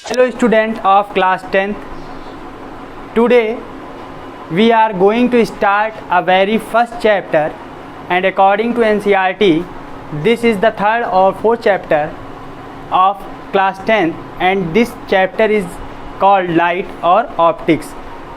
Hello students of class 10th. Today we are going to start a very first chapter, and according to NCERT this is the third or fourth chapter of class 10th and this chapter is called light और optics.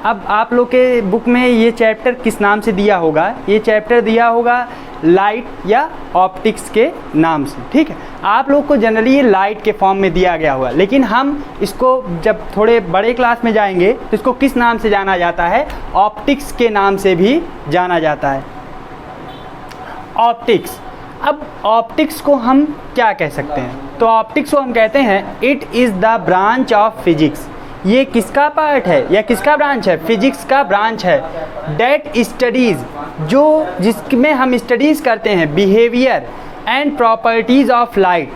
अब आप लोग के book में ये chapter किस नाम से दिया होगा? ये चैप्टर दिया होगा लाइट या ऑप्टिक्स के नाम से, ठीक है। आप लोग को जनरली ये लाइट के फॉर्म में दिया गया हुआ, लेकिन हम इसको जब थोड़े बड़े क्लास में जाएंगे तो इसको किस नाम से जाना जाता है? ऑप्टिक्स के नाम से भी जाना जाता है, ऑप्टिक्स। अब ऑप्टिक्स को हम क्या कह सकते हैं? तो ऑप्टिक्स को हम कहते हैं it is the branch of physics. ये किसका पार्ट है या किसका ब्रांच है? फिजिक्स का ब्रांच है। डेट स्टडीज़, जो जिसमें हम स्टडीज़ करते हैं behaviour and properties of light.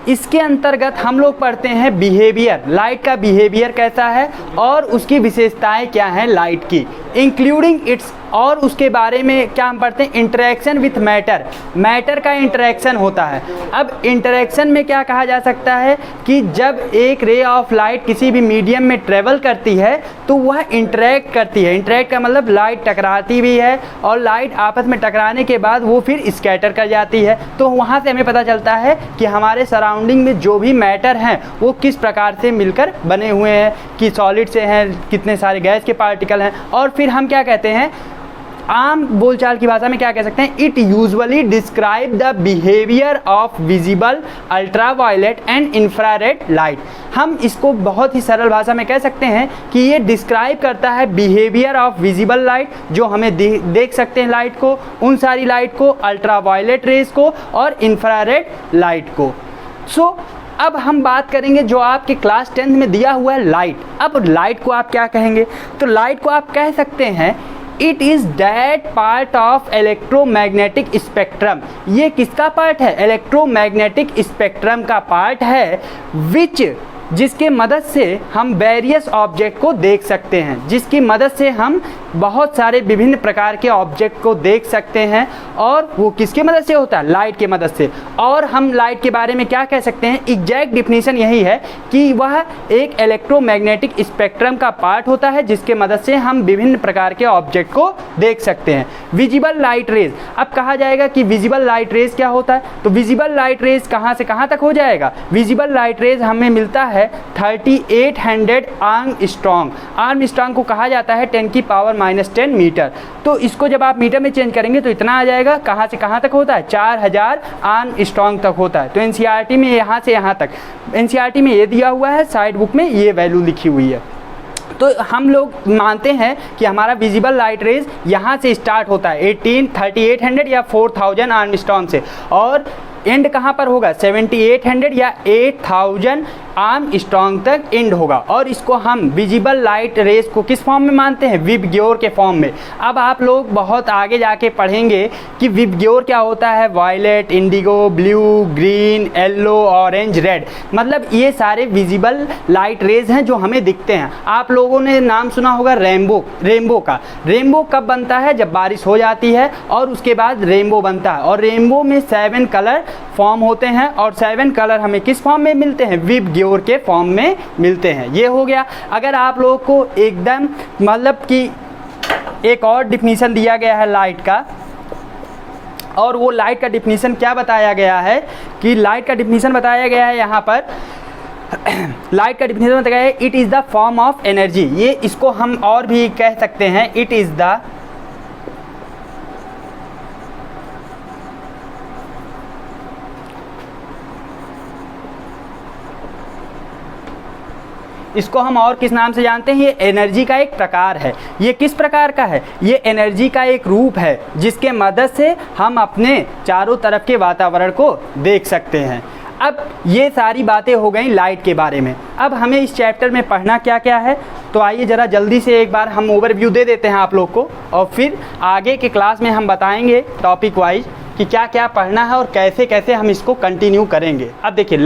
इसके अंतर्गत हम लोग पढ़ते हैं बिहेवियर, लाइट का बिहेवियर कैसा है और उसकी विशेषताएं क्या हैं लाइट की, इंक्लूडिंग इट्स, और उसके बारे में क्या हम पढ़ते हैं? इंटरेक्शन विथ मैटर, मैटर का इंटरेक्शन होता है। अब इंटरेक्शन में क्या कहा जा सकता है कि जब एक रे ऑफ लाइट किसी भी मीडियम में ट्रेवल करती है तो वह इंटरेक्ट करती है। इंटरेक्ट का मतलब लाइट टकराती भी है और लाइट आपस में टकराने के बाद वो फिर स्कैटर कर जाती है। तो वहाँ से हमें पता चलता है कि हमारे सराउंडिंग में जो भी मैटर हैं वो किस प्रकार से मिलकर बने हुए हैं, कि सॉलिड से हैं, कितने सारे गैस के पार्टिकल हैं। और फिर हम क्या कहते हैं, आम बोलचाल की भाषा में क्या कह सकते हैं? It usually describe the behaviour of visible, ultraviolet and infrared light. हम इसको बहुत ही सरल भाषा में कह सकते हैं कि ये डिस्क्राइब करता है बिहेवियर ऑफ विजिबल लाइट, जो हमें देख सकते हैं लाइट को, उन सारी लाइट को, अल्ट्रावायलेट रेज को और इंफ्रारेड लाइट को। अब हम बात करेंगे जो आपके क्लास 10th में दिया हुआ है लाइट। अब लाइट को आप क्या कहेंगे? तो लाइट को आप कह सकते हैं it is that part of electromagnetic spectrum. ये किसका पार्ट है? इलेक्ट्रोमैग्नेटिक स्पेक्ट्रम का पार्ट है, जिसके मदद से हम वेरियस ऑब्जेक्ट को देख सकते हैं, जिसकी मदद से हम बहुत सारे विभिन्न प्रकार के ऑब्जेक्ट को देख सकते हैं। और वो किसके मदद से होता है? लाइट के मदद से। और हम लाइट के बारे में क्या कह सकते हैं? एग्जैक्ट डिफिनीशन यही है कि वह एक इलेक्ट्रोमैग्नेटिक स्पेक्ट्रम का पार्ट होता है, जिसके मदद से हम विभिन्न प्रकार के ऑब्जेक्ट को देख सकते हैं। विजिबल लाइट रेज, अब कहा जाएगा कि विजिबल लाइट रेज क्या होता है? तो विजिबल लाइट रेज कहाँ से कहाँ तक हो जाएगा? विजिबल लाइट रेज हमें मिलता है 3800 आर्मस्ट्रॉन्ग। आर्मस्ट्रॉन्ग को कहा जाता है 10⁻⁻10 मीटर। तो इसको जब आप मीटर में चेंज करेंगे तो इतना आ जाएगा। कहाँ से कहाँ तक होता है? 4000 आर्मस्ट्रॉन्ग तक होता है। तो एनसीईआरटी में यहाँ से यहाँ तक, एनसीईआरटी में ये दिया हुआ है, साइड बुक में ये वैल्यू लिखी हुई है। तो हम लोग मानते हैं कि हमारा विजिबल लाइट रेज यहाँ से स्टार्ट होता है 3800 या 4000 आर्मस्ट्रॉन्ग से, और एंड कहाँ पर होगा? 7800 या 8000 आर्मस्ट्रॉन्ग तक एंड होगा। और इसको हम विजिबल लाइट रेज को किस फॉर्म में मानते हैं? विबग्योर के फॉर्म में। अब आप लोग बहुत आगे जाके पढ़ेंगे कि विबग्योर क्या होता है। Violet, indigo, blue, green, yellow, orange, red, मतलब ये सारे विजिबल लाइट रेज हैं जो हमें दिखते हैं। आप लोगों ने नाम सुना होगा रेनबो का। रेनबो कब बनता है? जब बारिश हो जाती है और उसके बाद रेनबो बनता है। और रेनबो में 7 कलर फॉर्म होते हैं और 7 कलर हमें किस फॉर्म में मिलते हैं? विबग्योर के फॉर्म में मिलते हैं। ये हो गया। अगर आप लोगों को एकदम मतलब कि एक और डिफिनीशन दिया गया है लाइट का, और वो लाइट का डिफिनीशन क्या बताया गया है कि लाइट का डिफिनीशन बताया गया है यहाँ पर लाइट का डिफिनीशन बताया गया है it is the form of energy. ये इसको हम और भी कह सकते हैं, इट इज़ द इसको हम और किस नाम से जानते हैं? ये एनर्जी का एक प्रकार है। ये किस प्रकार का है? ये एनर्जी का एक रूप है जिसके मदद से हम अपने चारों तरफ के वातावरण को देख सकते हैं। अब ये सारी बातें हो गई लाइट के बारे में। अब हमें इस चैप्टर में पढ़ना क्या क्या है, तो आइए ज़रा जल्दी से एक बार हम ओवरव्यू दे देते हैं आप लोग को, और फिर आगे के क्लास में हम बताएंगे टॉपिक वाइज कि क्या क्या पढ़ना है और कैसे कैसे हम इसको कंटिन्यू करेंगे। अब देखिए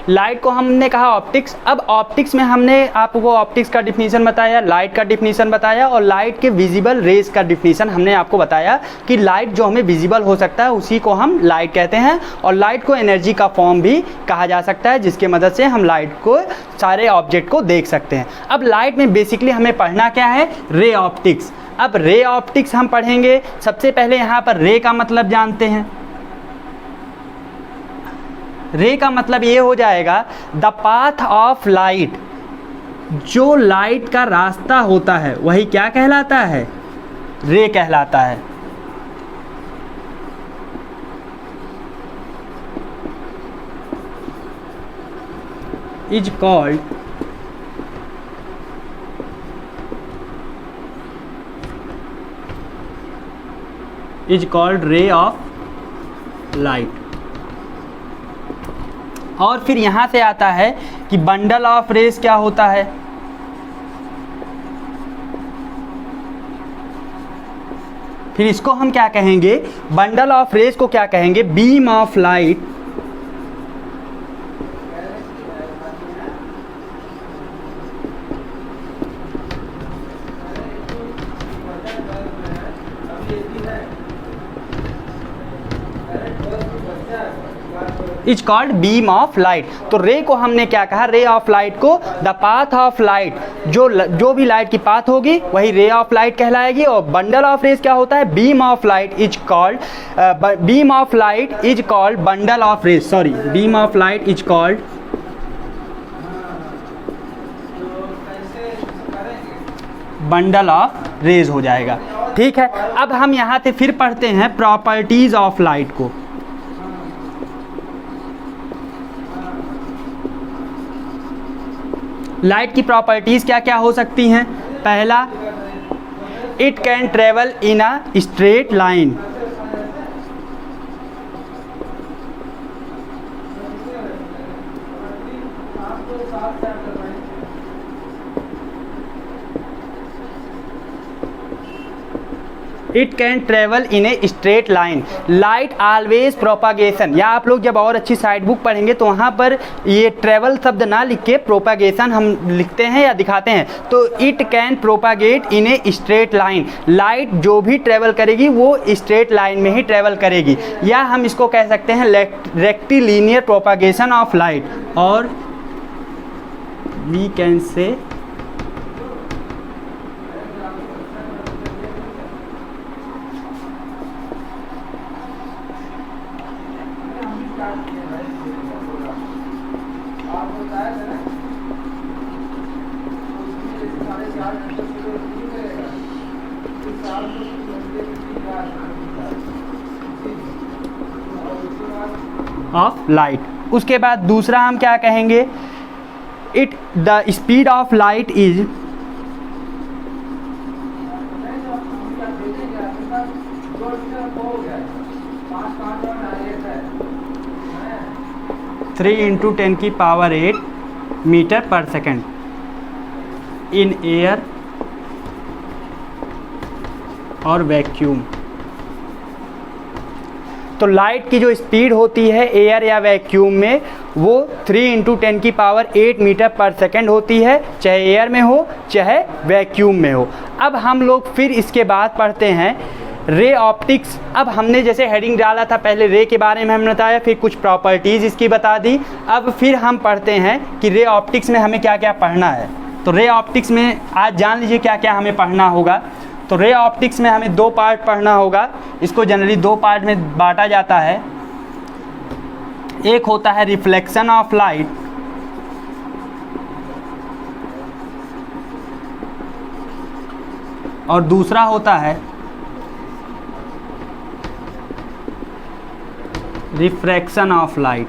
लाइट को हमने कहा ऑप्टिक्स। अब ऑप्टिक्स में हमने आपको ऑप्टिक्स का डिफिनीशन बताया, लाइट का डिफिनीशन बताया, और लाइट के विजिबल रेज का डिफिनीशन हमने आपको बताया कि लाइट जो हमें विजिबल हो सकता है उसी को हम लाइट कहते हैं। और लाइट को एनर्जी का फॉर्म भी कहा जा सकता है, जिसके मदद से हम लाइट को सारे ऑब्जेक्ट को देख सकते हैं। अब लाइट में बेसिकली हमें पढ़ना क्या है, रे ऑप्टिक्स। अब रे ऑप्टिक्स हम पढ़ेंगे। सबसे पहले यहाँ पर रे का मतलब जानते हैं। रे का मतलब ये हो जाएगा द पाथ ऑफ लाइट, जो लाइट का रास्ता होता है वही क्या कहलाता है, रे कहलाता है। Is called ray of light. और फिर यहाँ से आता है कि बंडल ऑफ रेज क्या होता है। फिर इसको हम क्या कहेंगे, बंडल ऑफ रेज को क्या कहेंगे, beam of light. Is called beam of light. तो रे को हमने क्या कहा, रे ऑफ लाइट को द पाथ ऑफ लाइट, जो भी लाइट की पाथ होगी वही रे ऑफ लाइट कहलाएगी। और बंडल ऑफ रेज क्या होता है, beam of light is called beam of light is called bundle of rays, sorry beam of light is called bundle of rays हो जाएगा। ठीक है, अब हम यहाँ से फिर पढ़ते हैं प्रॉपर्टीज ऑफ लाइट को। लाइट की प्रॉपर्टीज क्या क्या हो सकती हैं। पहला, it can travel in a straight line. It can travel in a straight line. Light always propagation, या आप लोग जब और अच्छी साइड बुक पढ़ेंगे तो वहाँ पर ये ट्रेवल शब्द ना लिख के प्रोपागेशन हम लिखते हैं या दिखाते हैं। तो it can propagate in a straight line, light जो भी ट्रेवल करेगी वो स्ट्रेट लाइन में ही ट्रेवल करेगी। या हम इसको कह सकते हैं रेक्टिलिनियर प्रोपागेशन ऑफ लाइट, और we can say of light. उसके बाद दूसरा हम क्या कहेंगे, it the speed of light is three into 10⁸ meter per second in air और वैक्यूम। तो लाइट की जो स्पीड होती है एयर या वैक्यूम में वो 3 इंटू 10⁸ मीटर पर सेकेंड होती है, चाहे एयर में हो चाहे वैक्यूम में हो। अब हम लोग फिर इसके बाद पढ़ते हैं रे ऑप्टिक्स। अब हमने जैसे हेडिंग डाला था, पहले रे के बारे में हमने बताया, फिर कुछ प्रॉपर्टीज़ इसकी बता दी। अब फिर हम पढ़ते हैं कि रे ऑप्टिक्स में हमें क्या क्या पढ़ना है। तो रे ऑप्टिक्स में आज जान लीजिए क्या क्या हमें पढ़ना होगा। तो रे ऑप्टिक्स में हमें 2 पार्ट पढ़ना होगा। इसको जनरली 2 पार्ट में बांटा जाता है। एक होता है रिफ्लेक्शन ऑफ लाइट, और दूसरा होता है रिफ्रैक्शन ऑफ लाइट।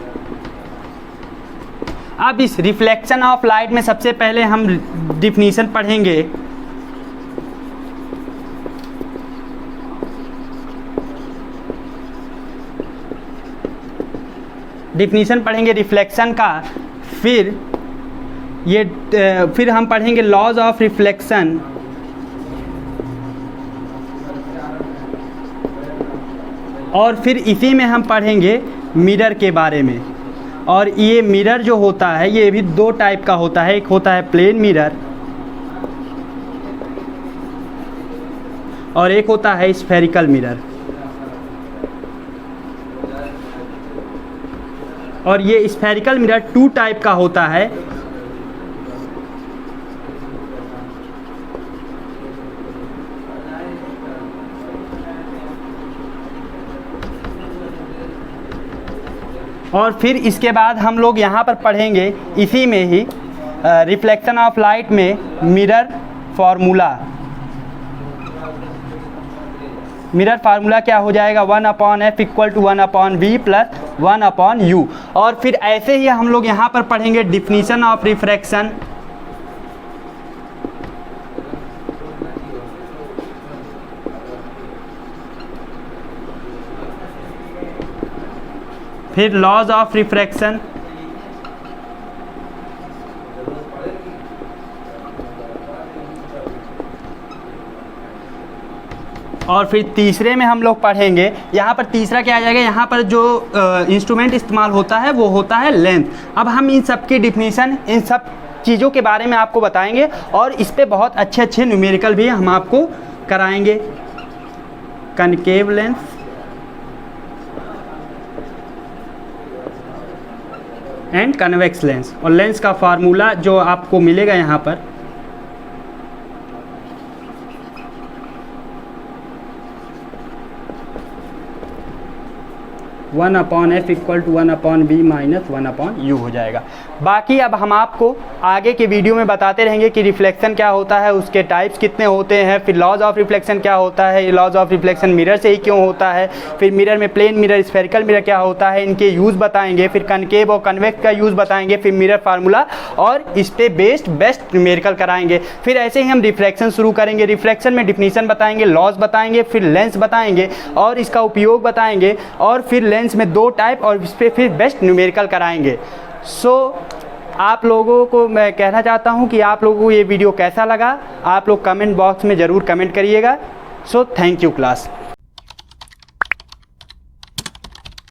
अब इस रिफ्लेक्शन ऑफ लाइट में सबसे पहले हम डिफिनीशन पढ़ेंगे। डिफिनीशन पढ़ेंगे रिफ्लेक्शन का, फिर हम पढ़ेंगे लॉज ऑफ रिफ्लेक्शन, और फिर इसी में हम पढ़ेंगे मिरर के बारे में। और ये मिरर जो होता है ये भी 2 टाइप का होता है। एक होता है प्लेन मिरर और एक होता है स्फेरिकल मिरर। और ये स्फेरिकल मिरर 2 टाइप का होता है। और फिर इसके बाद हम लोग यहाँ पर पढ़ेंगे इसी में ही रिफ्लेक्शन ऑफ लाइट में मिरर फार्मूला। मिरर फार्मूला क्या हो जाएगा, 1/f equal to 1/v plus 1/u। और फिर ऐसे ही हम लोग यहाँ पर पढ़ेंगे डिफिनीशन ऑफ रिफ्रैक्शन, फिर लॉज ऑफ रिफ्रैक्शन, और फिर तीसरे में हम लोग पढ़ेंगे, यहाँ पर तीसरा क्या आ जाएगा, यहाँ पर जो इंस्ट्रूमेंट इस्तेमाल होता है वो होता है लेंथ। अब हम इन सब की डिफिनीशन, इन सब चीज़ों के बारे में आपको बताएंगे और इस पे बहुत अच्छे अच्छे न्यूमेरिकल भी हम आपको कराएंगे। Concave lens, and convex lens, और लेंस का फार्मूला जो आपको मिलेगा यहाँ पर 1/f equal to 1/v minus 1/u हो जाएगा। बाकी अब हम आपको आगे के वीडियो में बताते रहेंगे कि रिफ्लेक्शन क्या होता है, उसके टाइप्स कितने होते हैं, फिर लॉज ऑफ रिफ्लेक्शन क्या होता है, ये लॉज ऑफ रिफ्लेक्शन मिरर से ही क्यों होता है, फिर मिरर में प्लेन मिरर, स्फेरिकल मिरर क्या होता है, इनके यूज़ बताएंगे, फिर कनकेव और कन्वेक्स का यूज़ बताएंगे, फिर मिरर फार्मूला और इस पे बेस्ट न्यूमेरिकल कराएंगे। फिर ऐसे ही हम रिफ्लेक्शन शुरू करेंगे, रिफ्लेक्शन में डिफिनीशन बताएंगे, लॉज बताएंगे, फिर लेंस बताएंगे और इसका उपयोग बताएंगे, और फिर लेंस में 2 टाइप और इस पे फिर बेस्ट न्यूमेरिकल कराएंगे। आप लोगों को मैं कहना चाहता हूं कि आप लोगों को ये वीडियो कैसा लगा, आप लोग कमेंट बॉक्स में ज़रूर कमेंट करिएगा। Thank you class.